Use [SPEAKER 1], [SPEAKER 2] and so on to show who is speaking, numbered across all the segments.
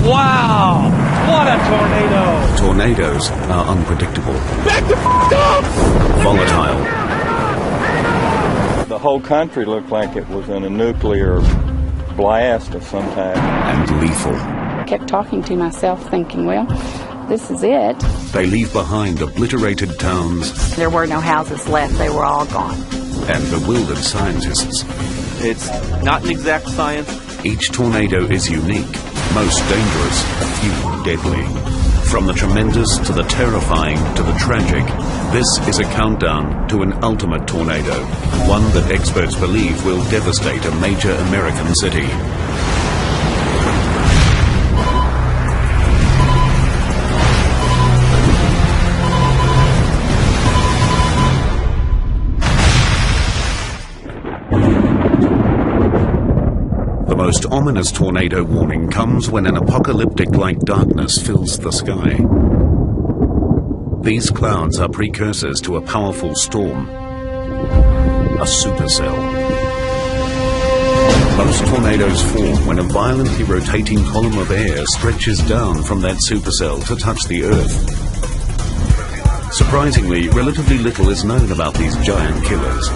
[SPEAKER 1] Wow! What a tornado!
[SPEAKER 2] Tornadoes are unpredictable.
[SPEAKER 1] Back the up!
[SPEAKER 2] Volatile.
[SPEAKER 3] The whole country looked like it was in a nuclear blast of some type.
[SPEAKER 2] And lethal.
[SPEAKER 4] I kept talking to myself thinking, well, this is it.
[SPEAKER 2] They leave behind obliterated towns.
[SPEAKER 4] There were no houses left. They were all gone.
[SPEAKER 2] And bewildered scientists.
[SPEAKER 1] It's not an exact science.
[SPEAKER 2] Each tornado is unique, most dangerous, a few deadly. From the tremendous to the terrifying to the tragic, this is a countdown to an ultimate tornado, one that experts believe will devastate a major American city. The most ominous tornado warning comes when an apocalyptic-like darkness fills the sky. These clouds are precursors to a powerful storm, a supercell. Most tornadoes form when a violently rotating column of air stretches down from that supercell to touch the Earth. Surprisingly, relatively little is known about these giant killers.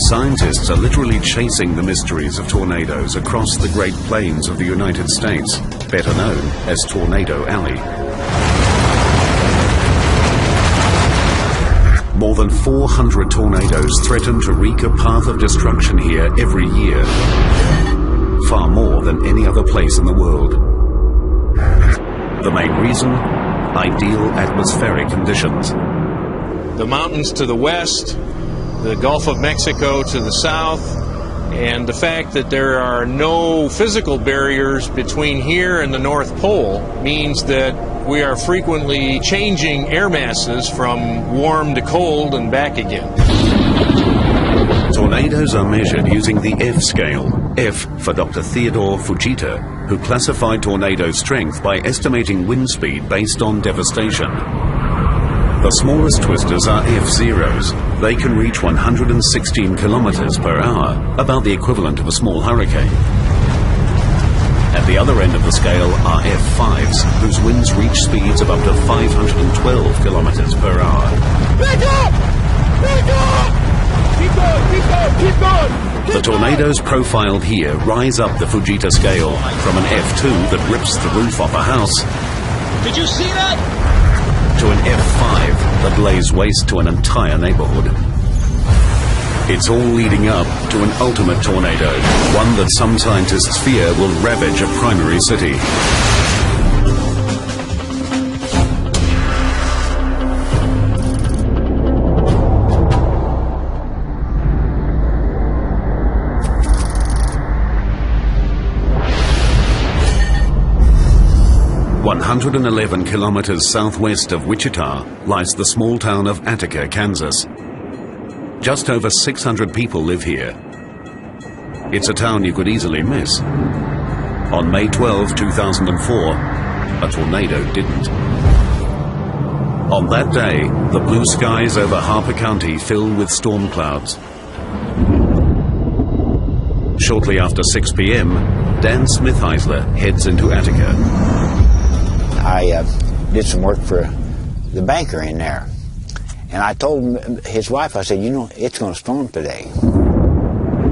[SPEAKER 2] Scientists are literally chasing the mysteries of tornadoes across the Great Plains of the United States, better known as Tornado Alley. More than 400 tornadoes threaten to wreak a path of destruction here every year, far more than any other place in the world. The main reason? Ideal atmospheric conditions.
[SPEAKER 5] The mountains to the west, the Gulf of Mexico to the south, and the fact that there are no physical barriers between here and the North Pole means that we are frequently changing air masses from warm to cold and back again.
[SPEAKER 2] Tornadoes are measured using the F scale, F for Dr. Theodore Fujita, who classified tornado strength by estimating wind speed based on devastation. The smallest twisters are F-zeros. They can reach 116 kilometers per hour, about the equivalent of a small hurricane. At the other end of the scale are F5s, whose winds reach speeds of up to 512 kilometers per hour.
[SPEAKER 1] Back up! Back up! Keep going, keep going, keep going!
[SPEAKER 2] The tornadoes profiled here rise up the Fujita scale from an F2 that rips the roof off a house.
[SPEAKER 1] Did you see that?
[SPEAKER 2] To an F5 that lays waste to an entire neighborhood. It's all leading up to an ultimate tornado, one that some scientists fear will ravage a primary city. One 111 kilometers southwest of Wichita lies the small town of Attica, Kansas. Just over 600 people live here. It's a town you could easily miss. On May 12, 2004, a tornado didn't. On that day, the blue skies over Harper County fill with storm clouds. Shortly after 6 p.m., Dan Smithheisler heads into Attica.
[SPEAKER 6] I did some work for the banker in there. And I told his wife, I said, you know, it's going to storm today.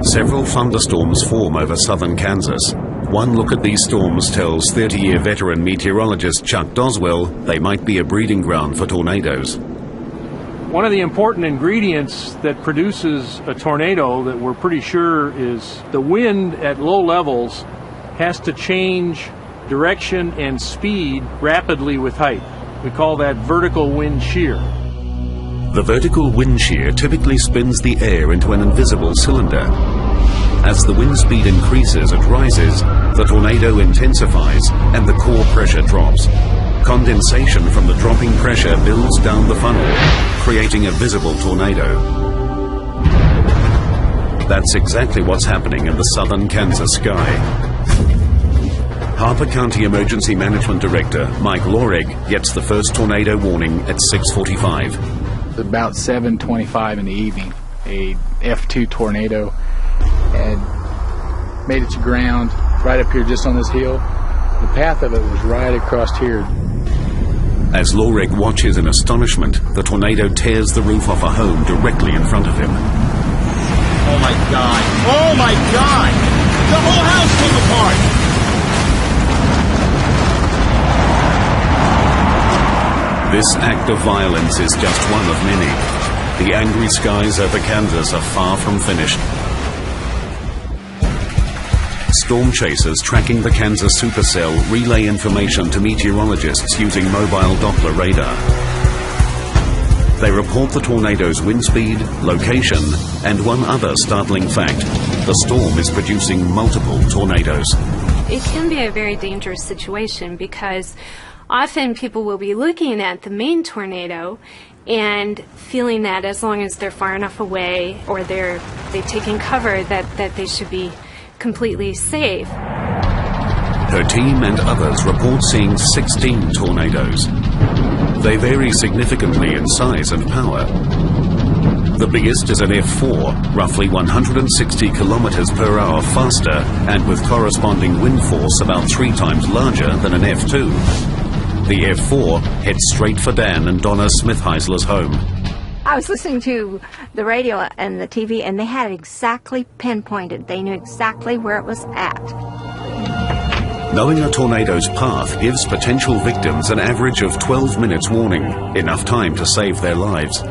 [SPEAKER 2] Several thunderstorms form over southern Kansas. One look at these storms tells 30-year veteran meteorologist Chuck Doswell they might be a breeding ground for tornadoes.
[SPEAKER 7] One of the important ingredients that produces a tornado that we're pretty sure is the wind at low levels has to change direction and speed rapidly with height. We call that vertical wind shear.
[SPEAKER 2] The vertical wind shear typically spins the air into an invisible cylinder. As the wind speed increases, it rises, the tornado intensifies, and the core pressure drops. Condensation from the dropping pressure builds down the funnel, creating a visible tornado. That's exactly what's happening in the southern Kansas sky. Harper County Emergency Management Director Mike Lorig gets the first tornado warning at 6:45.
[SPEAKER 8] About 7:25 in the evening, a F2 tornado had made it to ground right up here just on this hill. The path of it was right across here.
[SPEAKER 2] As Lorek watches in astonishment, the tornado tears the roof off a home directly in front of him.
[SPEAKER 1] Oh my God! Oh my God! The whole house came apart!
[SPEAKER 2] This act of violence is just one of many. The angry skies over Kansas are far from finished. Storm chasers tracking the Kansas supercell relay information to meteorologists using mobile Doppler radar. They report the tornado's wind speed, location, and one other startling fact: the storm is producing multiple tornadoes.
[SPEAKER 9] It can be a very dangerous situation because often people will be looking at the main tornado and feeling that as long as they're far enough away or they've taken cover that they should be completely safe.
[SPEAKER 2] Her team and others report seeing 16 tornadoes. They vary significantly in size and power. The biggest is an F4, roughly 160 kilometers per hour faster and with corresponding wind force about 3 times larger than an F2. The F4 heads straight for Dan and Donna Smith-Heisler's home.
[SPEAKER 10] I was listening to the radio and the TV, and they had it exactly pinpointed. They knew exactly where it was at.
[SPEAKER 2] Knowing a tornado's path gives potential victims an average of 12 minutes warning, enough time to save their lives.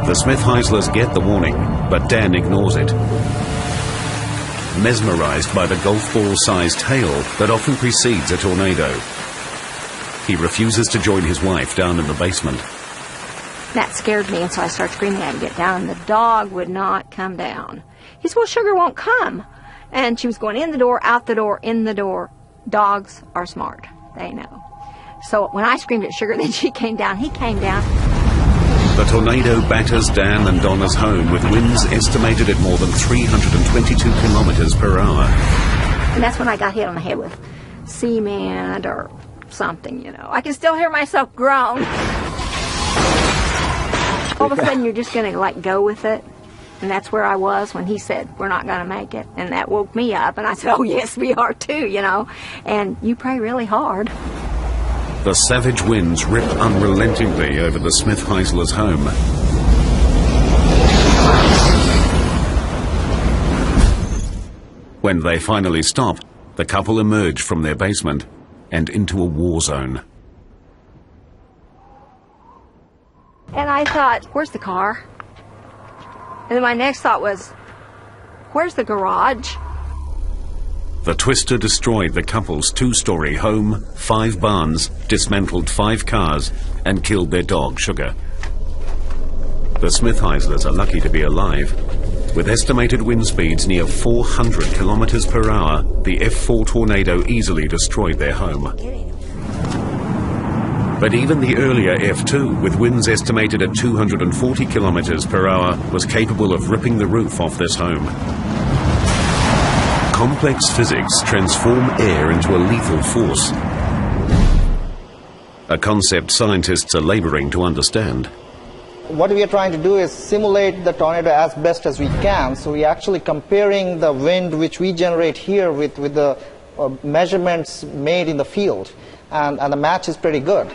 [SPEAKER 2] The Smith-Heislers get the warning, but Dan ignores it. Mesmerized by the golf ball-sized hail that often precedes a tornado, he refuses to join his wife down in the basement.
[SPEAKER 10] That scared me, and so I started screaming at him to get down, and the dog would not come down. He said, well, Sugar won't come. And she was going in the door, out the door, in the door. Dogs are smart. They know. So when I screamed at Sugar, then she came down. He came down.
[SPEAKER 2] The tornado batters Dan and Donna's home with winds estimated at more than 322 kilometers per hour.
[SPEAKER 10] And that's when I got hit on the head with cement or something, you know. I can still hear myself groan. All of a sudden, you're just going to, like, go with it. And that's where I was when he said, we're not going to make it. And that woke me up. And I said, oh, yes, we are, too, you know. And you pray really hard.
[SPEAKER 2] The savage winds rip unrelentingly over the Smith-Heislers' home. When they finally stop, the couple emerge from their basement and into a war zone.
[SPEAKER 10] And I thought, where's the car? And then my next thought was, where's the garage?
[SPEAKER 2] The twister destroyed the couple's 2-story home, 5 barns, dismantled 5 cars, and killed their dog, Sugar. The Smith-Heislers are lucky to be alive. With estimated wind speeds near 400 kilometers per hour, the F4 tornado easily destroyed their home. But even the earlier F2, with winds estimated at 240 kilometers per hour, was capable of ripping the roof off this home. Complex physics transform air into a lethal force, a concept scientists are laboring to understand.
[SPEAKER 11] What we are trying to do is simulate the tornado as best as we can. So we're actually comparing the wind which we generate here with the measurements made in the field. And the match is pretty good.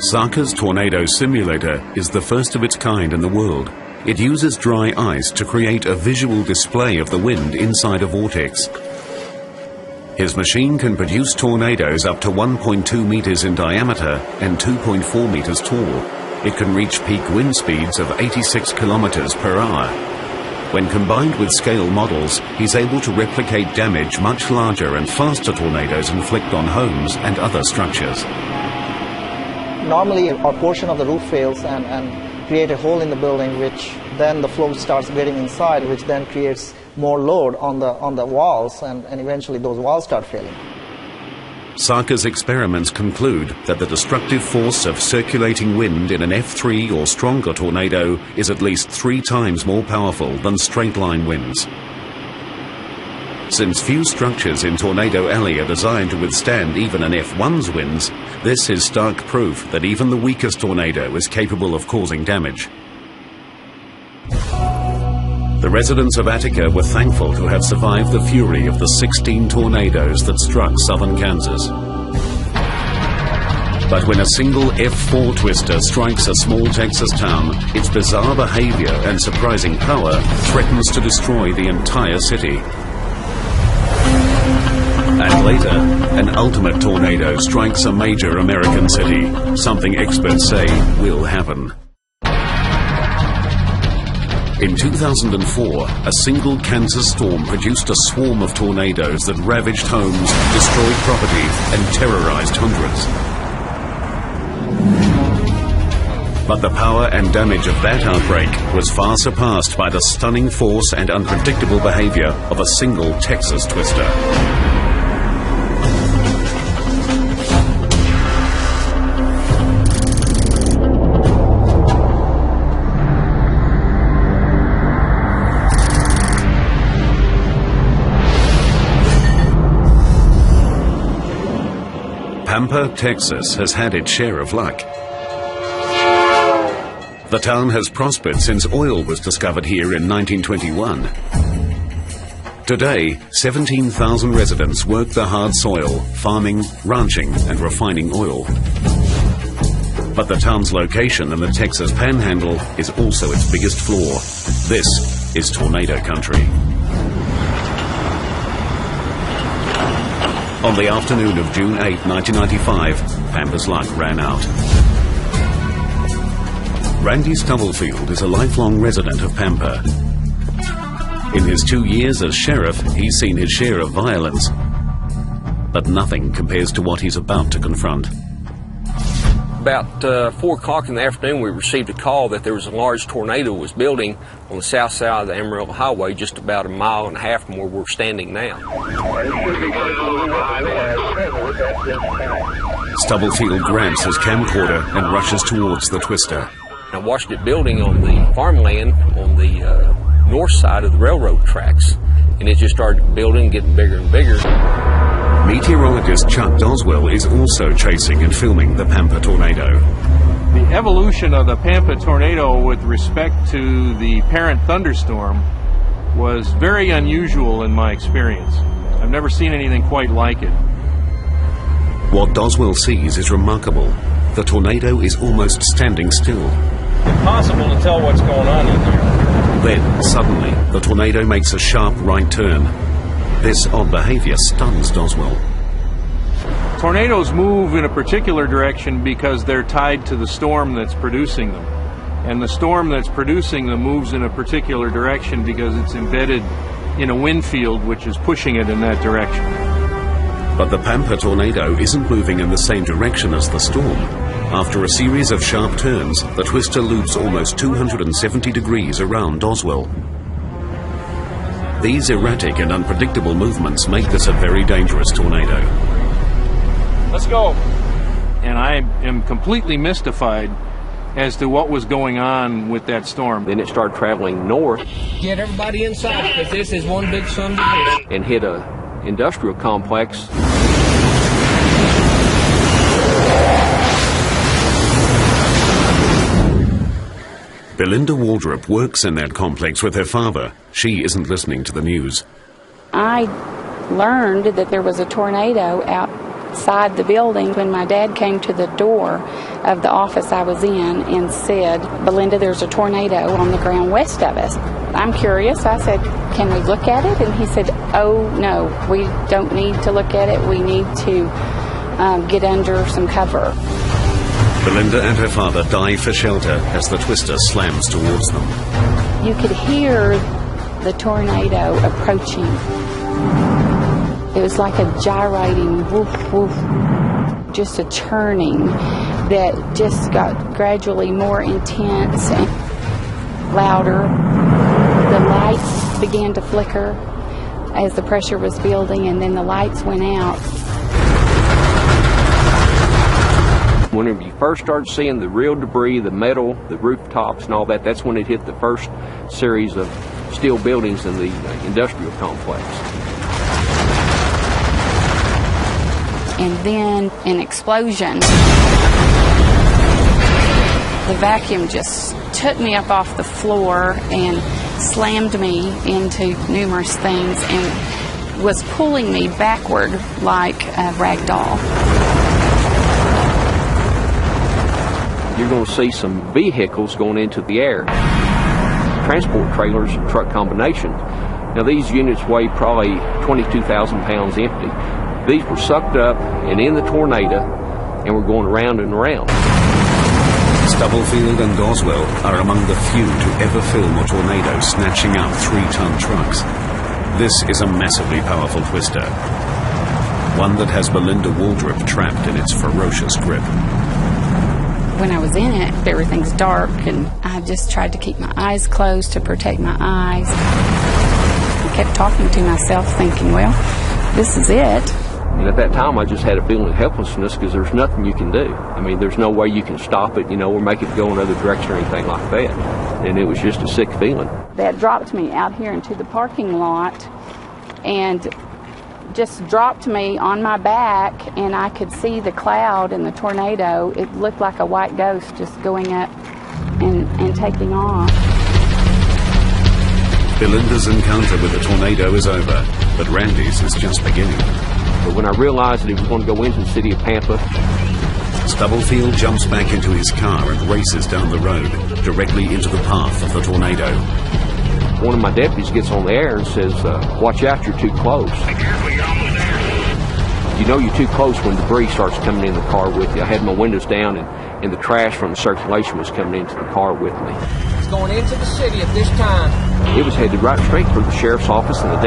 [SPEAKER 2] Sarka's tornado simulator is the first of its kind in the world. It uses dry ice to create a visual display of the wind inside a vortex. His machine can produce tornadoes up to 1.2 meters in diameter and 2.4 meters tall. It can reach peak wind speeds of 86 kilometers per hour. When combined with scale models, he's able to replicate damage much larger and faster tornadoes inflict on homes and other structures.
[SPEAKER 11] Normally, a portion of the roof fails and create a hole in the building, which then the flow starts getting inside, which then creates more load on the walls, and eventually those walls start failing.
[SPEAKER 2] Sarka's experiments conclude that the destructive force of circulating wind in an F3 or stronger tornado is at least 3 times more powerful than straight-line winds. Since few structures in Tornado Alley are designed to withstand even an F1's winds, this is stark proof that even the weakest tornado is capable of causing damage. The residents of Attica were thankful to have survived the fury of the 16 tornadoes that struck southern Kansas. But when a single F4 twister strikes a small Texas town, its bizarre behavior and surprising power threatens to destroy the entire city. And later, an ultimate tornado strikes a major American city, something experts say will happen. In 2004, a single Kansas storm produced a swarm of tornadoes that ravaged homes, destroyed property, and terrorized hundreds. But the power and damage of that outbreak was far surpassed by the stunning force and unpredictable behavior of a single Texas twister. Pampa, Texas has had its share of luck. The town has prospered since oil was discovered here in 1921. Today, 17,000 residents work the hard soil, farming, ranching, and refining oil. But the town's location in the Texas Panhandle is also its biggest flaw. This is tornado country. On the afternoon of June 8, 1995, Pampa's luck ran out. Randy Stubblefield is a lifelong resident of Pampa. In his 2 years as sheriff, he's seen his share of violence, but nothing compares to what he's about to confront.
[SPEAKER 12] About 4 o'clock in the afternoon, we received a call that there was a large tornado was building on the south side of the Amarillo Highway, just about 1.5 miles from where we're standing now.
[SPEAKER 2] Stubblefield grabs his camcorder and rushes towards the twister.
[SPEAKER 12] I watched it building on the farmland on the north side of the railroad tracks, and it just started building, getting bigger and bigger.
[SPEAKER 2] Meteorologist Chuck Doswell is also chasing and filming the Pampa tornado.
[SPEAKER 7] The evolution of the Pampa tornado with respect to the parent thunderstorm was very unusual in my experience. I've never seen anything quite like it.
[SPEAKER 2] What Doswell sees is remarkable. The tornado is almost standing still.
[SPEAKER 5] Impossible to tell what's going on in there.
[SPEAKER 2] Then, suddenly, the tornado makes a sharp right turn. This odd behavior stuns Doswell.
[SPEAKER 7] Tornadoes move in a particular direction because they're tied to the storm that's producing them. And the storm that's producing them moves in a particular direction because it's embedded in a wind field which is pushing it in that direction.
[SPEAKER 2] But the Pampa tornado isn't moving in the same direction as the storm. After a series of sharp turns, the twister loops almost 270 degrees around Doswell. These erratic and unpredictable movements make this a very dangerous tornado.
[SPEAKER 7] Let's go. And I am completely mystified as to what was going on with that storm.
[SPEAKER 12] Then it started traveling north.
[SPEAKER 13] Get everybody inside, because this is one big son of a bitch.
[SPEAKER 12] And hit a industrial complex.
[SPEAKER 2] Belinda Waldrop works in that complex with her father. She isn't listening to the news.
[SPEAKER 4] I learned that there was a tornado outside the building when my dad came to the door of the office I was in and said, "Belinda, there's a tornado on the ground west of us." I'm curious. I said, "Can we look at it?" And he said, "Oh, no, we don't need to look at it. We need to get under some cover."
[SPEAKER 2] Belinda and her father dive for shelter as the twister slams towards them.
[SPEAKER 4] You could hear the tornado approaching. It was like a gyrating woof woof, just a churning that just got gradually more intense and louder. The lights began to flicker as the pressure was building, and then the lights went out.
[SPEAKER 12] Whenever you first started seeing the real debris, the metal, the rooftops and all that, that's when it hit the first series of steel buildings in the industrial complex.
[SPEAKER 4] And then an explosion. The vacuum just took me up off the floor and slammed me into numerous things and was pulling me backward like a rag doll.
[SPEAKER 12] You're going to see some vehicles going into the air. Transport trailers and truck combination. Now these units weigh probably 22,000 pounds empty. These were sucked up and in the tornado and were going around and around.
[SPEAKER 2] Stubblefield and Goswell are among the few to ever film a tornado snatching up 3-ton trucks. This is a massively powerful twister, one that has Belinda Waldrop trapped in its ferocious grip.
[SPEAKER 4] When I was in it, everything's dark, and I just tried to keep my eyes closed to protect my eyes. I kept talking to myself, thinking, well, this is it.
[SPEAKER 12] And at that time, I just had a feeling of helplessness because there's nothing you can do. I mean, there's no way you can stop it, or make it go another direction or anything like that. And it was just a sick feeling.
[SPEAKER 4] They had dropped me out here into the parking lot and just dropped me on my back, and I could see the cloud and the tornado. It looked like a white ghost just going up and taking off.
[SPEAKER 2] Belinda's encounter with the tornado is over, but Randy's is just beginning.
[SPEAKER 12] But when I realized that he was going to go into the city of Pampa,
[SPEAKER 2] Stubblefield jumps back into his car and races down the road, directly into the path of the tornado.
[SPEAKER 12] One of my deputies gets on the air and says, watch out, you're too close. You know you're too close when debris starts coming in the car with you. I had my windows down and the trash from the circulation was coming into the car with me.
[SPEAKER 13] It's going into the city at this time.
[SPEAKER 12] It was headed right straight for the sheriff's office and the